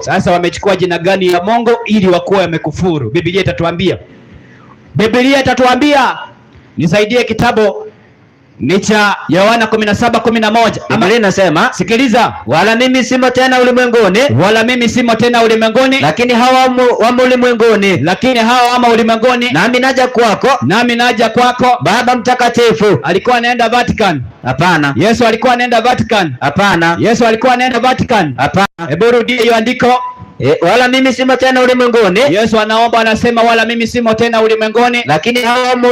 Sasa wamechukua jina gani ya Mungu ili wakuwa wamekufuru? Biblia itatuambia. Nisaidie kitabu ni cha Yohana 17:11. Biblia inasema, sikiliza, wala mimi simo tena ulimwenguni, lakini hawa wamo ulimwenguni, nami naja kwako. Baba Mtakatifu. Alikuwa anaenda Vatican? Hapana. Yesu alikuwa anaenda Vatican? Hapana. Yesu alikuwa anaenda Vatican? Hapana. Hebu rudia hiyo andiko. Wala mimi simo tena ulimwenguni. Yesu anaomba, anasema wala mimi simo tena ulimwenguni, lakini hawa wamo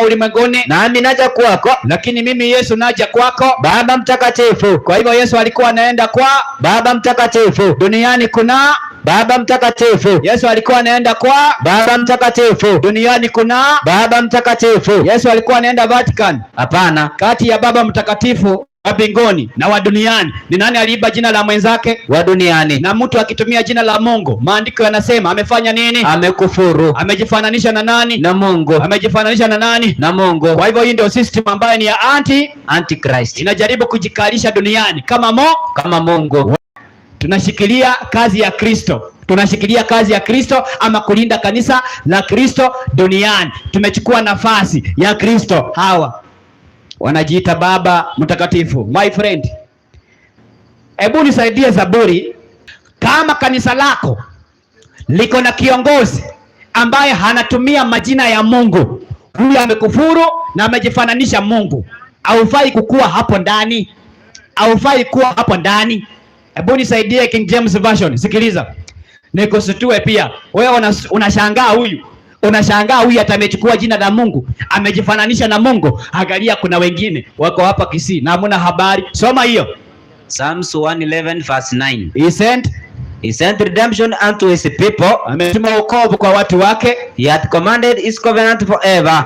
ulimwenguni, nami naja kwako. Lakini mimi Yesu naja kwako. Baba Mtakatifu. Kwa hivyo Yesu alikuwa anaenda kwa Baba Mtakatifu. Duniani kuna Baba Mtakatifu. Yesu alikuwa anaenda kwa Baba Mtakatifu. Duniani kuna Baba Mtakatifu. Yesu alikuwa anaenda Vatican? Hapana. Kati ya Baba Mtakatifu wa mbinguni na wa duniani, ni nani aliiba jina la mwenzake? Wa duniani. Na mtu akitumia jina la Mungu, maandiko yanasema amefanya nini? Amekufuru. Amejifananisha na nani? Na Mungu. Amejifananisha na nani? Na Mungu. Kwa hivyo hii ndio system ambayo ni ya Antichrist. Inajaribu kujikalisha duniani kama Mungu. Tunashikilia kazi ya Kristo, ama kulinda kanisa la Kristo duniani. Tumechukua nafasi ya Kristo. Hawa wanajiita Baba Mtakatifu. My friend, hebu nisaidie Zaburi. Kama kanisa lako liko na kiongozi ambaye hanatumia majina ya Mungu, huyu amekufuru na amejifananisha Mungu, haufai kukuwa hapo ndani. Hebu nisaidie King James Version. Sikiliza, nikusitue pia. Wewe unashangaa huyu atamechukua jina la Mungu, amejifananisha na Mungu. Angalia, kuna wengine wako hapa Kisii na hamuna habari. Soma hiyo Psalms 111 verse 9. He sent redemption unto his people. Ametuma wokovu kwa watu wake. He hath commanded his covenant forever.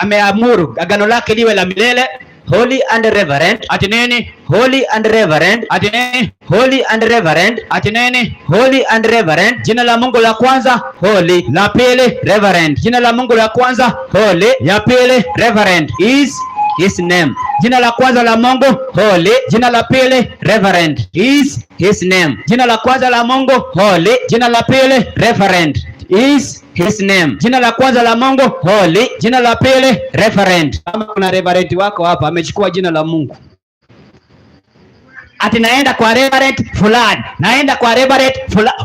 Ameamuru agano lake liwe la milele. Holy and reverend. Ati nini? Holy and reverend. Ati nini? Holy and reverend. Ati nini? Holy and reverend. Jina la Mungu la kwanza holy, la pili reverend. Jina la Mungu la kwanza holy, ya pili reverend is his name. Jina la kwanza la Mungu holy, jina la pili reverend is his name. Jina la kwanza la Mungu holy, jina la pili reverend is his name. Jina la kwanza la Mungu holy, jina la pili reverend. Kama kuna reverend wako hapa amechukua jina la Mungu, ati naenda kwa reverend fulani,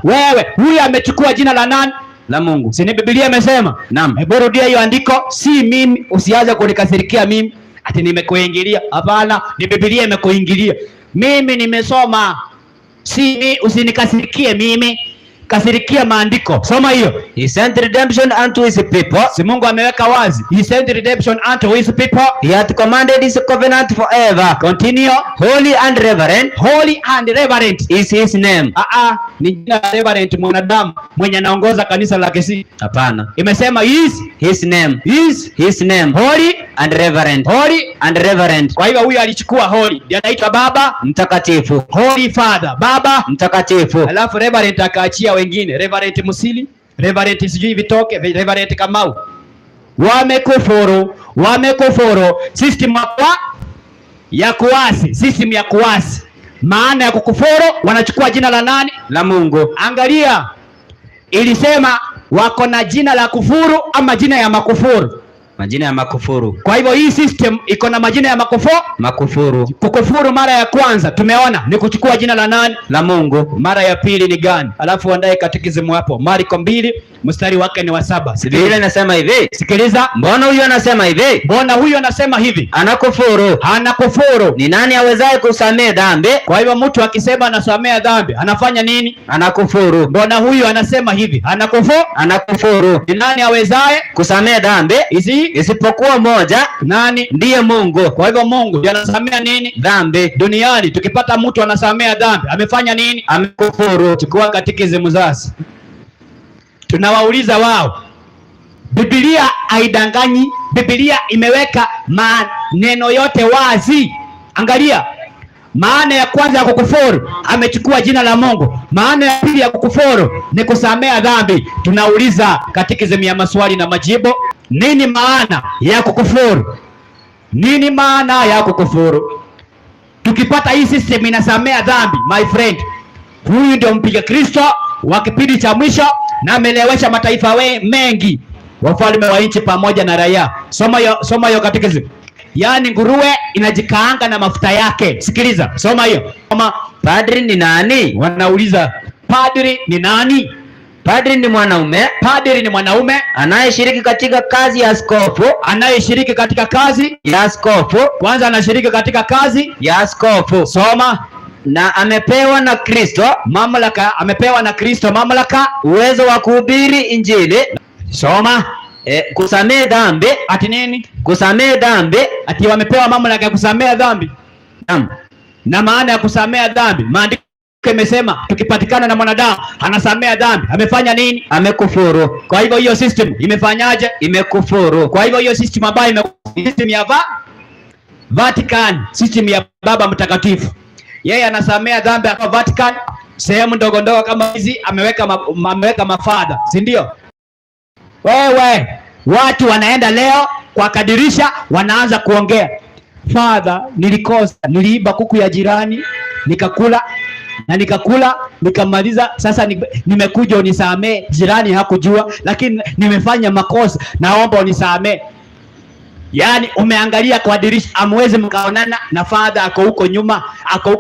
wewe huyu amechukua jina la nani? La Mungu. Si ni Biblia imesema? Naam. Hebu rudia hiyo andiko. Si mimi, usianze kunikasirikia mimi ati nimekuingilia. Hapana, ni Biblia imekuingilia. Mimi nimesoma. Si mimi, usinikasirikie mimi. Kasirikia maandiko. Soma hiyo. He sent redemption unto his people. Si Mungu ameweka wazi. He sent redemption unto his people. He hath commanded his covenant forever. Continue. Holy and reverend. Holy and reverend is his name. Ni jina la reverend mwanadamu mwenye anaongoza kanisa la Kisii. Hapana. Imesema is his name. Is his name. Holy and reverend. Holy and reverend. Kwa hivyo huyu alichukua holy, ndiye anaitwa Baba Mtakatifu. Holy Father, Baba Mtakatifu. Alafu reverend akaachia wengine, Reverend Musili, Reverend sijui Vitoke, Reverend Kamau. Wamekufuru system ya kuasi. Maana ya kukufuru, wanachukua jina la nani? La Mungu. Angalia, ilisema wako na jina la kufuru ama jina ya makufuru? Majina ya makufuru. Kwa hivyo hii system iko na majina ya makufuru. Kukufuru mara ya kwanza tumeona ni kuchukua jina la nani? La Mungu. Mara ya pili ni gani? Alafu andae katekisimu hapo. Marko 2 mstari wake ni wa 7. Biblia inasema hivi. Sikiliza. Mbona huyu anasema hivi? Anakufuru. Ni nani awezaye kusamehe dhambi? Kwa hivyo mtu akisema anasamea dhambi, anafanya nini? Anakufuru. Mbona huyu anasema hivi? Anakufuru. Ni nani awezaye kusamehe dhambi? Isipokuwa moja. Nani? Ndiye Mungu. Kwa hivyo Mungu ndiye anasamea nini? Dhambi. Duniani tukipata mtu anasamea dhambi, amefanya nini? Amekufuru. Chukua katekisimu sasa. Tunawauliza wao. Biblia haidanganyi. Biblia imeweka maneno yote wazi. Angalia. Maana ya kwanza ya kukufuru, amechukua jina la Mungu. Maana ya pili ya kukufuru ni kusamea dhambi. Tunauliza katekisimu ya maswali na majibu. Nini maana ya kukufuru? Nini maana ya kukufuru? Tukipata hii system inasamea dhambi, my friend, Huyu ndio mpiga Kristo wa kipindi cha mwisho, na amelewesha mataifa mengi, wafalme wa nchi pamoja na raia. Soma hiyo katekisimu. Yaani nguruwe inajikaanga na mafuta yake. Sikiliza, soma hiyo. Padri ni nani? Wanauliza, padri ni nani? Padri ni mwanaume. Padri ni mwanaume anayeshiriki katika kazi ya askofu. Anayeshiriki katika kazi ya askofu. Kwanza anashiriki katika kazi ya askofu. Soma. Na amepewa na Kristo mamlaka. Amepewa na Kristo mamlaka, uwezo wa kuhubiri Injili. Soma. Kusamehe dhambi. Ati nini? Kusamehe dhambi. Ati wamepewa mamlaka ya kusamehe dhambi. Na maana ya kusamehe dhambi, maandiko imesema tukipatikana na mwanadamu anasamea dhambi, amefanya nini? Amekufuru. Kwa hivyo hiyo system imefanyaje? Imekufuru. Kwa hivyo hiyo system ambayo system ya Vatican, system ya Baba Mtakatifu, yeye anasamea dhambi kwa Vatican, sehemu ndogo ndogo kama hizi ameweka mafadha, si ndio? Wewe watu wanaenda leo kwa kadirisha, wanaanza kuongea, Father, nilikosa, niliiba kuku ya jirani nikakula nikamaliza, sasa nimekuja unisamee. Jirani hakujua, lakini nimefanya makosa, naomba unisamee. Yaani umeangalia kwa dirisha, amweze mkaonana na Father ako huko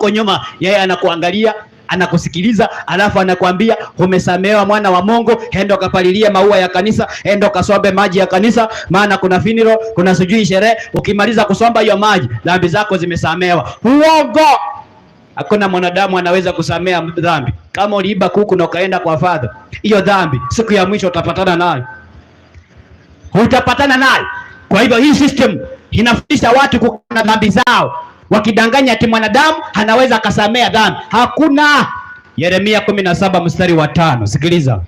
nyuma, yeye anakuangalia, anakusikiliza, alafu anakuambia umesamehewa mwana wa Mungu, enda ukapalilie maua ya kanisa, enda ukasombe maji ya kanisa, maana kuna funeral, kuna sijui sherehe. Ukimaliza kusomba hiyo maji, dhambi zako zimesamehewa. Uongo! Hakuna mwanadamu anaweza kusamea dhambi. Kama uliiba kuku na ukaenda kwa Father, hiyo dhambi siku ya mwisho utapatana nayo. Kwa hivyo hii system inafundisha watu kukana dhambi zao, wakidanganya ati mwanadamu anaweza akasamea dhambi. Hakuna. Yeremia 17 mstari wa 5.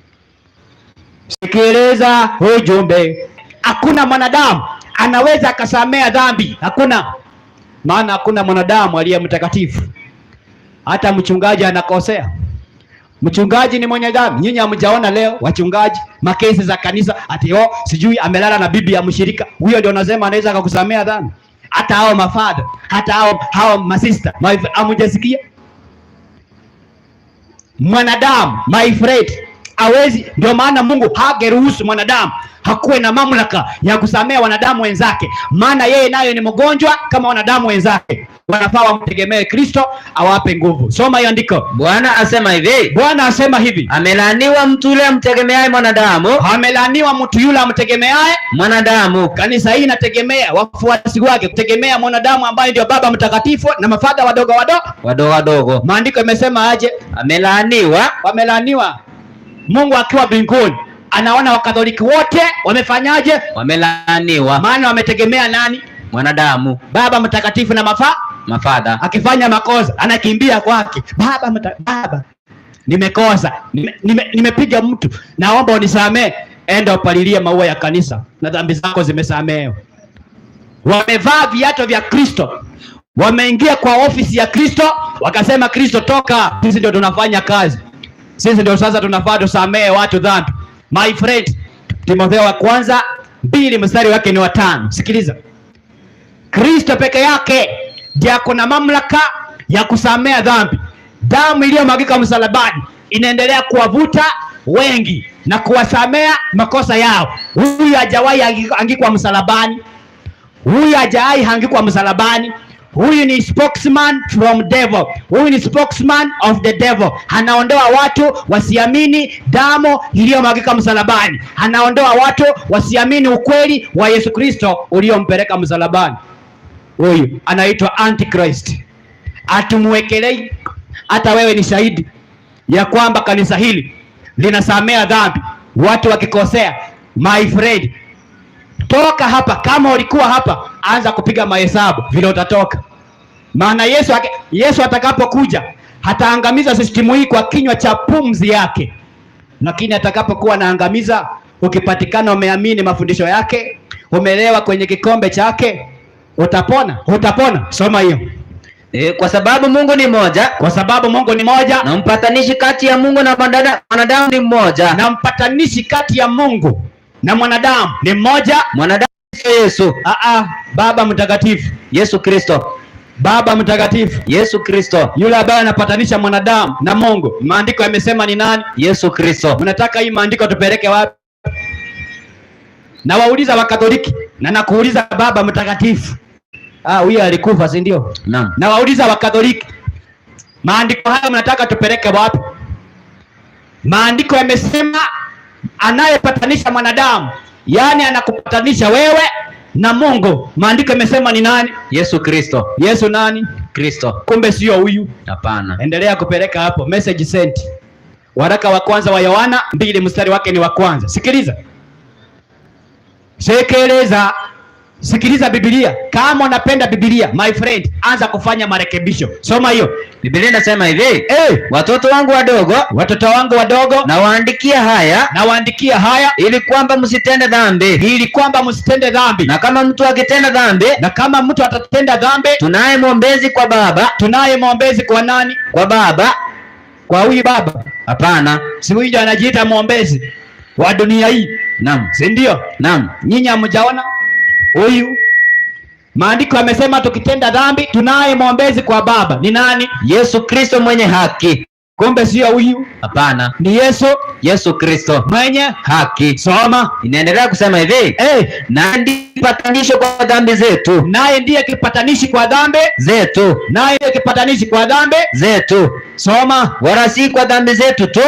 Sikiliza ujumbe. Hakuna mwanadamu anaweza akasamea dhambi. Hakuna. Maana hakuna mwanadamu aliye mtakatifu. Hata mchungaji anakosea. Mchungaji ni mwenye dhambi. Nyinyi hamjaona leo wachungaji makesi za kanisa ati sijui amelala na bibi ya mshirika. Huyo ndio unasema anaweza kukusamea dhambi? Hata hao mafadha, hata hao masista, hamjasikia? Mwanadamu, my friend, hawezi. Ndio maana Mungu hageruhusu mwanadamu hakuwe na mamlaka ya kusamea wanadamu wenzake, maana yeye nayo ni mgonjwa kama wanadamu wenzake. Wanafaa wamtegemee Kristo awape nguvu. Soma hiyo andiko. Bwana asema hivi. Amelaaniwa mtu yule amtegemeaye mwanadamu. Amelaaniwa mtu yule amtegemeaye mwanadamu. Kanisa hii inategemea wafuasi wake kutegemea mwanadamu ambaye ndio Baba Mtakatifu na mafadha wadogo. Maandiko yamesema aje? Amelaaniwa. Mungu akiwa mbinguni anaona Wakatoliki wote wamefanyaje? Wamelaaniwa. Maana wametegemea nani? Mwanadamu. Baba Mtakatifu na mafadha. Akifanya makosa anakimbia kwake. Baba, nimekosa, nimepiga mtu, naomba unisamee. Enda upalilie maua ya kanisa na dhambi zako zimesamehewa. Wamevaa viatu vya Kristo, wameingia kwa ofisi ya Kristo, wakasema Kristo toka, sisi ndio tunafanya kazi, sisi ndio sasa tunafaa tusamee watu dhambi. My friend, Timotheo wa kwanza 2 mstari wake ni wa 5. Sikiliza. Kristo peke yake ndiye kuna mamlaka ya kusamea dhambi. Damu iliyomwagika msalabani inaendelea kuwavuta wengi na kuwasamea makosa yao. Huyu hajawahi angikwa msalabani. Huyu ni spokesman from devil. Huyu ni spokesman of the devil. Anaondoa watu wasiamini damu iliyomwagika msalabani. Anaondoa watu wasiamini ukweli wa Yesu Kristo uliompeleka msalabani. Huyu anaitwa Antichrist. Atumwekelei. Hata wewe ni shahidi ya kwamba kanisa hili linasamea dhambi watu wakikosea. My friend, toka hapa. Kama ulikuwa hapa, anza kupiga mahesabu vile utatoka. Maana Yesu atakapokuja hataangamiza sistimu hii kwa kinywa cha pumzi yake, lakini atakapokuwa anaangamiza, ukipatikana umeamini mafundisho yake, umelewa kwenye kikombe chake, utapona. Soma hiyo. Kwa sababu Mungu ni moja. Na mpatanishi kati ya Mungu na mwanadamu ni mmoja. Na mpatanishi kati ya Mungu na mwanadamu ni mmoja. Mwanadamu Yesu. Baba Mtakatifu Yesu Kristo. Baba Mtakatifu, Yesu Kristo. Yule ambaye anapatanisha mwanadamu na Mungu. Maandiko yamesema ni nani? Yesu Kristo. Mnataka hii maandiko tupeleke wapi? Na wauliza Wakatoliki na nakuuliza Baba Mtakatifu. Huyu alikufa, si ndio? Naam. Na wauliza Wakatoliki, maandiko haya mnataka tupeleke wapi? Maandiko yamesema anayepatanisha mwanadamu, yani anakupatanisha wewe na Mungu. Maandiko yamesema ni nani? Yesu Kristo. Yesu nani? Kristo. Kumbe sio huyu. Hapana. Endelea kupeleka hapo. Message sent. Waraka wa kwanza wa Yohana 2 mstari wake ni wa kwanza. Sikiliza. Sikiliza Biblia. Kama unapenda Biblia, my friend, anza kufanya marekebisho. Soma hiyo. Biblia inasema hivi, watoto wangu wadogo, nawaandikia haya ili kwamba msitende dhambi. Na kama mtu atatenda dhambi, tunaye mwombezi kwa Baba. Tunaye mwombezi kwa nani? Kwa Baba. Kwa huyu Baba? Hapana. Si huyu anajiita mwombezi wa dunia hii? Naam. Si ndio? Naam. Nyinyi hamjaona huyu? Maandiko yamesema tukitenda dhambi tunaye mwombezi kwa Baba. Ni nani? Yesu Kristo mwenye haki. Kumbe sio huyu. Hapana. Ni Yesu Kristo mwenye haki. Soma. Inaendelea kusema hivi, naye ndiye kipatanisho kwa dhambi zetu. Naye ndiye kipatanishi kwa dhambi zetu. Naye ndiye kipatanishi kwa dhambi zetu. Soma. Wala si kwa dhambi zetu tu,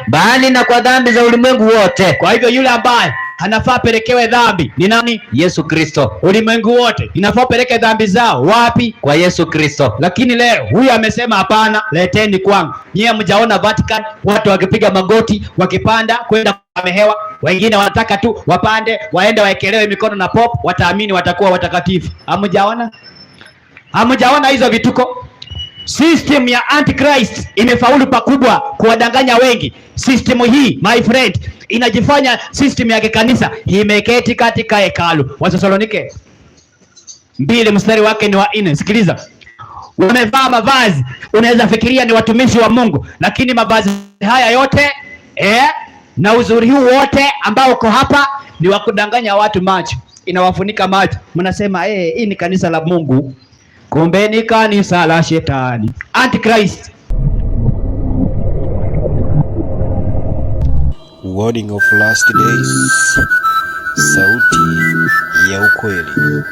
bali na kwa dhambi za ulimwengu wote. Kwa hivyo yule ambaye anafaa pelekewe dhambi ni nani? Yesu Kristo. Ulimwengu wote inafaa peleke dhambi zao wapi? Kwa Yesu Kristo. Lakini leo huyu amesema hapana, leteni kwangu. Nyie mjaona Vatican watu wakipiga magoti wakipanda kwenda kusamehewa? Wengine wanataka tu wapande waende waekelewe mikono na pop, wataamini watakuwa watakatifu. Hamjaona hizo vituko? System ya Antichrist imefaulu pakubwa kuwadanganya wengi. System hii, my friend, inajifanya system ya kikanisa, imeketi katika hekalu. Wathesalonike 2 mstari wake ni wa 4. Sikiliza. Wamevaa mavazi, unaweza fikiria ni watumishi wa Mungu, lakini mavazi haya yote na uzuri huu wote ambao uko hapa ni wa kudanganya watu macho. Inawafunika macho. Mnasema hii ni kanisa la Mungu. Kumbe ni kanisa la shetani. Antichrist. Warning of last days. Sauti ya ukweli.